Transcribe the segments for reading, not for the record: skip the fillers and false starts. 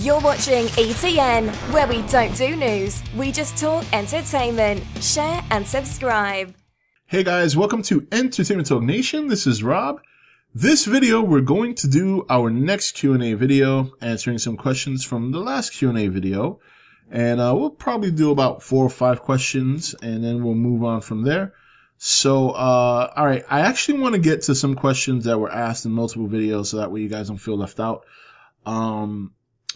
You're watching E.T.N, where we don't do news, we just talk entertainment. Share and subscribe. Hey guys, welcome to Entertainment Talk Nation. This is Rob. This video, we're going to do our next Q&A video, answering some questions from the last Q&A video. And we'll probably do about 4 or 5 questions, and then we'll move on from there. So, alright, I actually want to get to some questions that were asked in multiple videos, so that way you guys don't feel left out.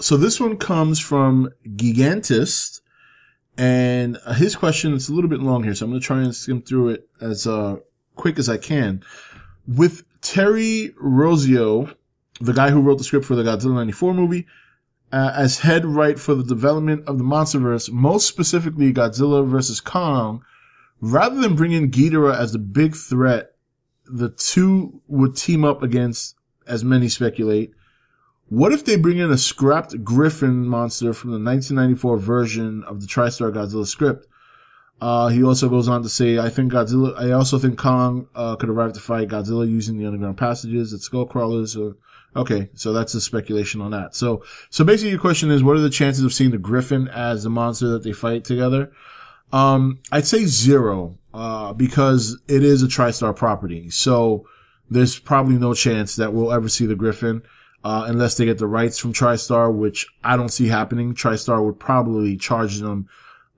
So this one comes from Gigantist, and his question is a little bit long here, so I'm going to try and skim through it as quick as I can. With Terry Rossio, the guy who wrote the script for the Godzilla 94 movie, as head writer for the development of the Monsterverse, most specifically Godzilla vs. Kong, rather than bring in Ghidorah as the big threat, the two would team up against, as many speculate. What if they bring in a scrapped Gryphon monster from the 1994 version of the TriStar Godzilla script? He also goes on to say, I also think Kong could arrive to fight Godzilla using the underground passages at Skullcrawlers. Okay, so that's the speculation on that. So basically your question is, what are the chances of seeing the Gryphon as the monster that they fight together? I'd say 0, because it is a TriStar property. So there's probably no chance that we'll ever see the Gryphon. Unless they get the rights from TriStar, which I don't see happening. TriStar would probably charge them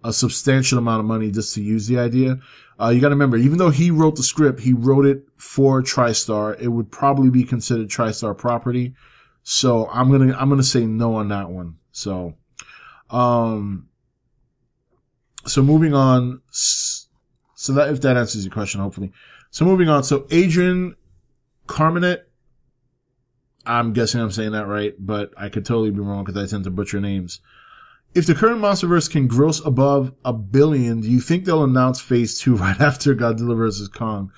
a substantial amount of money just to use the idea. You gotta remember, even though he wrote the script, he wrote it for TriStar. It would probably be considered TriStar property. So I'm gonna say no on that one. So moving on. So that, if that answers your question, hopefully. So moving on. So Adrian Carmenet, I'm guessing I'm saying that right, but I could totally be wrong because I tend to butcher names. If the current Monsterverse can gross above $1 billion, do you think they'll announce Phase 2 right after Godzilla vs. Kong?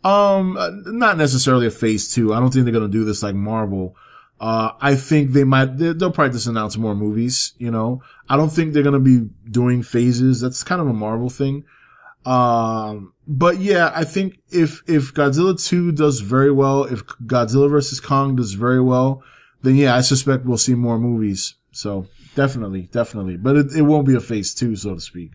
Not necessarily a Phase 2. I don't think they're gonna do this like Marvel. I think they'll probably just announce more movies, you know. I don't think they're gonna be doing phases. That's kind of a Marvel thing. But yeah, I think if Godzilla 2 does very well, if Godzilla vs. Kong does very well, then yeah, I suspect we'll see more movies. So definitely. But it won't be a phase 2, so to speak.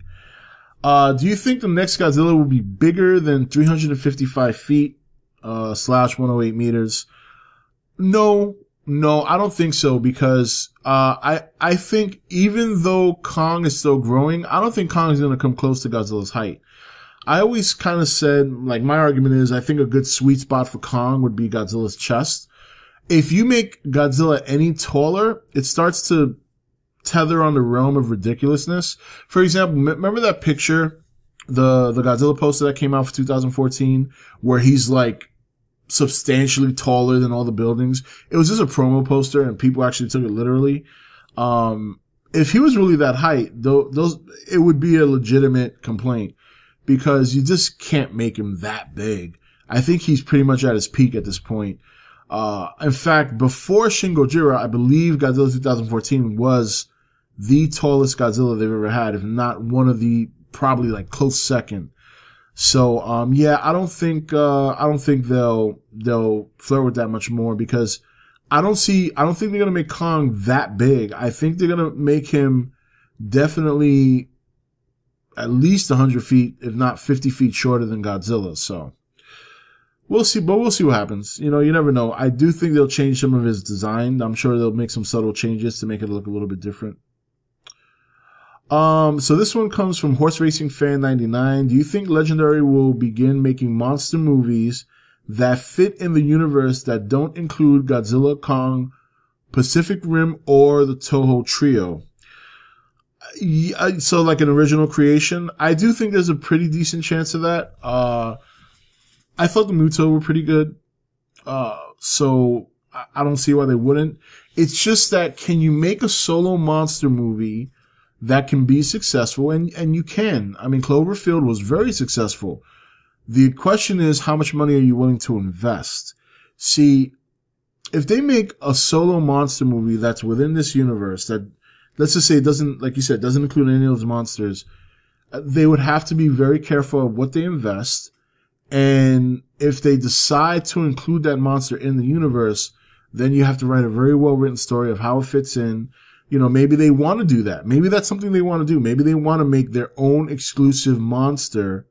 Do you think the next Godzilla will be bigger than 355 feet, / 108 meters? No, I don't think so, because, I think even though Kong is still growing, I don't think Kong is going to come close to Godzilla's height. I always kind of said, like, my argument is, I think a good sweet spot for Kong would be Godzilla's chest. If you make Godzilla any taller, it starts to tether on the realm of ridiculousness. For example, remember that picture, the Godzilla poster that came out for 2014, where he's like substantially taller than all the buildings? It was just a promo poster and people actually took it literally. If he was really that height, it would be a legitimate complaint, because you just can't make him that big. I think he's pretty much at his peak at this point. In fact, before Shin Gojira, I believe Godzilla 2014 was the tallest Godzilla they've ever had, if not one of the, probably like close second. So, yeah, I don't think they'll flirt with that much more, because I don't think they're gonna make Kong that big. I think they're gonna make him definitely at least 100 feet, if not 50 feet shorter than Godzilla. So we'll see, but we'll see what happens. You know, you never know. I do think they'll change some of his design. I'm sure they'll make some subtle changes to make it look a little bit different. So this one comes from Horse Racing Fan 99. Do you think Legendary will begin making monster movies that fit in the universe that don't include Godzilla, Kong, Pacific Rim, or the Toho trio? Yeah, so like an original creation, I do think there's a pretty decent chance of that. I thought the Muto were pretty good. So I don't see why they wouldn't. It's just that, can you make a solo monster movie that can be successful? And you can. I mean, Cloverfield was very successful. The question is, how much money are you willing to invest? See, if they make a solo monster movie that's within this universe, that, let's just say it doesn't, like you said, doesn't include any of those monsters, they would have to be very careful of what they invest. And if they decide to include that monster in the universe, then you have to write a very well written story of how it fits in. maybe they want to do that. Maybe that's something they want to do. Maybe they want to make their own exclusive monster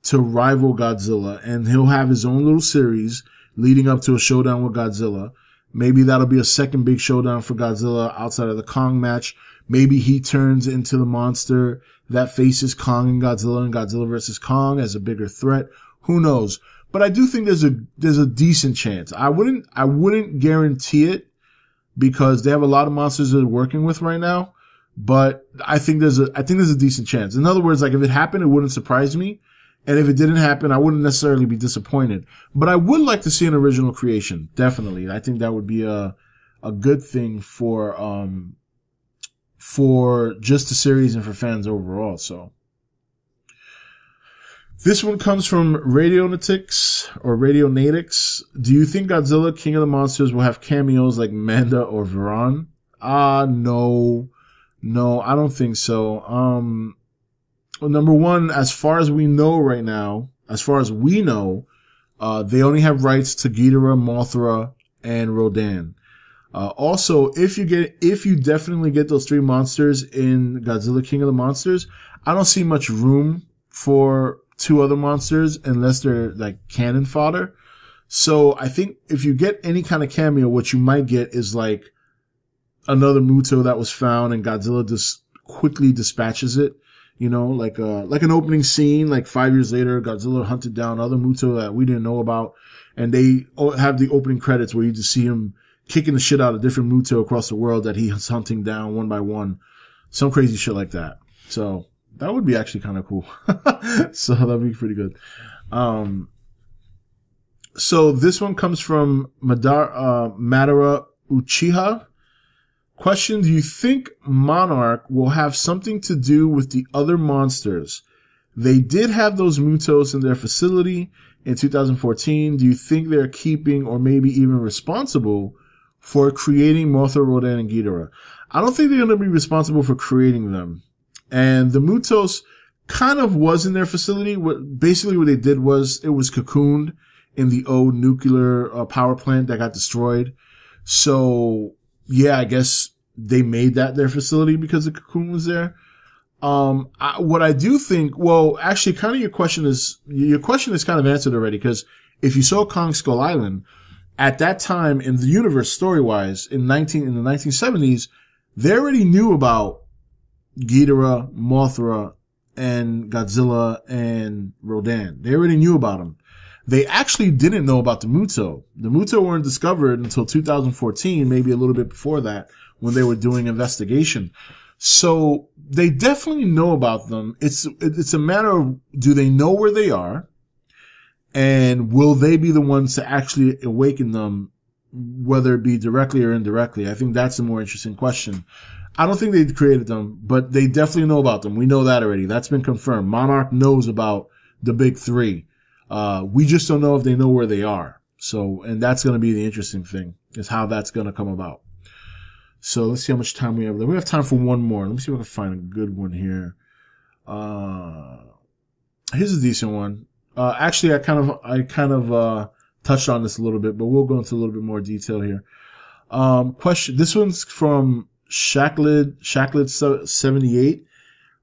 to rival Godzilla, and he'll have his own little series leading up to a showdown with Godzilla. Maybe that'll be a second big showdown for Godzilla outside of the Kong match. Maybe he turns into the monster that faces Kong and Godzilla versus Kong as a bigger threat. Who knows? But I do think there's a decent chance. I wouldn't guarantee it because they have a lot of monsters they're working with right now. But I think there's a decent chance. In other words, like if it happened, it wouldn't surprise me. And if it didn't happen, I wouldn't necessarily be disappointed. But I would like to see an original creation. Definitely. I think that would be a good thing for just the series and for fans overall. So this one comes from Radionatics or Radionatics. Do you think Godzilla King of the Monsters will have cameos like Manda or Varan? No, I don't think so. Well, number one, as far as we know right now, they only have rights to Ghidorah, Mothra, and Rodan. Also, if you definitely get those three monsters in Godzilla King of the Monsters, I don't see much room for two other monsters unless they're like cannon fodder. So I think if you get any kind of cameo, what you might get is like another Muto that was found and Godzilla just quickly dispatches it. Like an opening scene, like 5 years later, Godzilla hunted down other Muto that we didn't know about. And they have the opening credits where you just see him kicking the shit out of different Muto across the world that he's hunting down one by one. Some crazy shit like that. So that would be actually kind of cool. So that'd be pretty good. So this one comes from Madara Uchiha. Question, do you think Monarch will have something to do with the other monsters? They did have those Mutos in their facility in 2014. Do you think they're keeping or maybe even responsible for creating Mothra, Rodan, and Ghidorah? I don't think they're going to be responsible for creating them. And the Mutos kind of was in their facility. Basically what they did was it was cocooned in the old nuclear power plant that got destroyed. So yeah, I guess they made that their facility because the cocoon was there. What I do think, well, actually, kind of your question is kind of answered already, because if you saw Kong Skull Island, at that time in the universe, story-wise, in the 1970s, they already knew about Ghidorah, Mothra, and Godzilla and Rodan. They already knew about them. They actually didn't know about the Muto. The Muto weren't discovered until 2014, maybe a little bit before that, when they were doing investigation. So they definitely know about them. It's a matter of, do they know where they are? And will they be the ones to actually awaken them, whether it be directly or indirectly? I think that's a more interesting question. I don't think they created them, but they definitely know about them. We know that already. That's been confirmed. Monarch knows about the big three. We just don't know if they know where they are. So, and that's going to be the interesting thing, is how that's going to come about. So let's see how much time we have. We have time for one more. Let me see if I can find a good one here. Here's a decent one. Actually, I kind of touched on this a little bit, but we'll go into a little bit more detail here. Question. This one's from Shacklid78.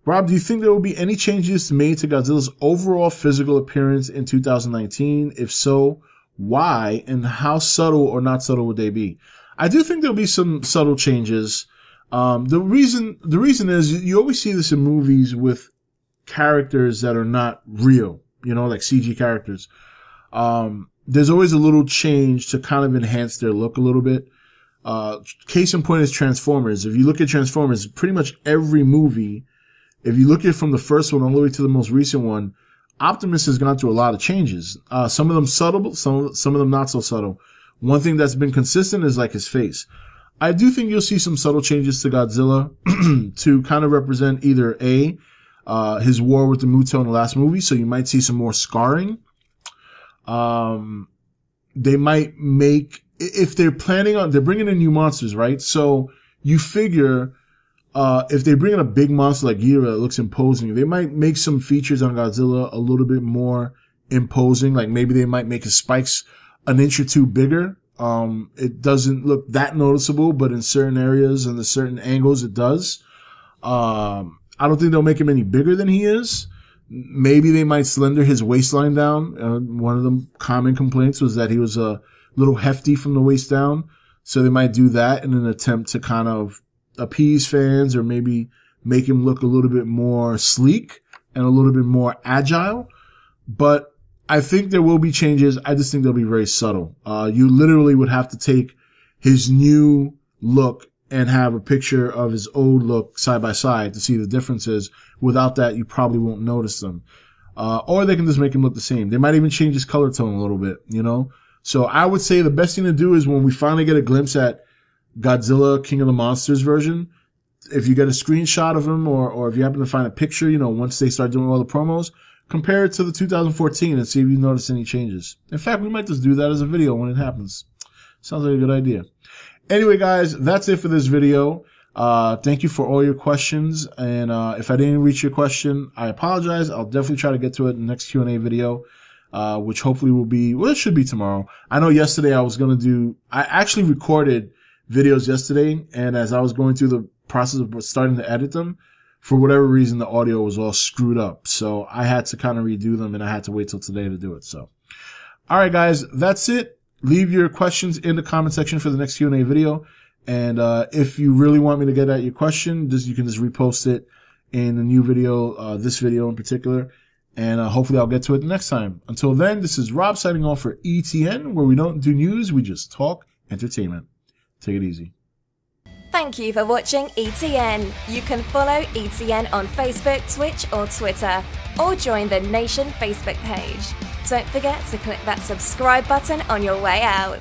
Rob, do you think there will be any changes made to Godzilla's overall physical appearance in 2019? If so, why, and how subtle or not subtle would they be? I do think there'll be some subtle changes. The reason is you always see this in movies with characters that are not real, like CG characters. There's always a little change to kind of enhance their look a little bit. Case in point is Transformers. If you look at Transformers, pretty much every movie, if you look at it from the first one all the way to the most recent one, Optimus has gone through a lot of changes. Some of them subtle, some of them not so subtle. One thing that's been consistent is like his face. I do think you'll see some subtle changes to Godzilla to kind of represent either his war with the Muto in the last movie, so you might see some more scarring. They might make, if they're bringing in new monsters, right? So you figure, if they bring in a big monster like Ghidorah that looks imposing, they might make some features on Godzilla a little bit more imposing. Like maybe they might make his spikes an inch or two bigger, It doesn't look that noticeable, but in certain areas and the certain angles, it does. I don't think they'll make him any bigger than he is. Maybe they might slender his waistline down. One of the common complaints was that he was a little hefty from the waist down. So they might do that in an attempt to kind of appease fans or maybe make him look a little bit more sleek and a little bit more agile. But I think there will be changes. I just think they'll be very subtle. You literally would have to take his new look and have a picture of his old look side by side to see the differences. Without that, you probably won't notice them. Or they can just make him look the same. They might even change his color tone a little bit, you know? So I would say the best thing to do is when we finally get a glimpse at Godzilla King of the Monsters version, if you get a screenshot of him or if you happen to find a picture, you know, once they start doing all the promos, compare it to the 2014 and see if you notice any changes. In fact, we might just do that as a video when it happens. Sounds like a good idea. Anyway, guys, that's it for this video. Thank you for all your questions. And if I didn't reach your question, I apologize. I'll definitely try to get to it in the next Q&A video, which hopefully will be, well, it should be tomorrow. I know yesterday I actually recorded videos yesterday, and as I was going through the process of starting to edit them, for whatever reason, the audio was all screwed up. So I had to kind of redo them, and I had to wait till today to do it. So, all right, guys, that's it. Leave your questions in the comment section for the next Q&A video. And if you really want me to get at your question, you can just repost it in the new video, this video in particular. And hopefully I'll get to it next time. Until then, this is Rob signing off for E.T.N, where we don't do news, we just talk entertainment. Take it easy. Thank you for watching E.T.N. You can follow E.T.N on Facebook, Twitch or Twitter, or join the Nation Facebook page. Don't forget to click that subscribe button on your way out.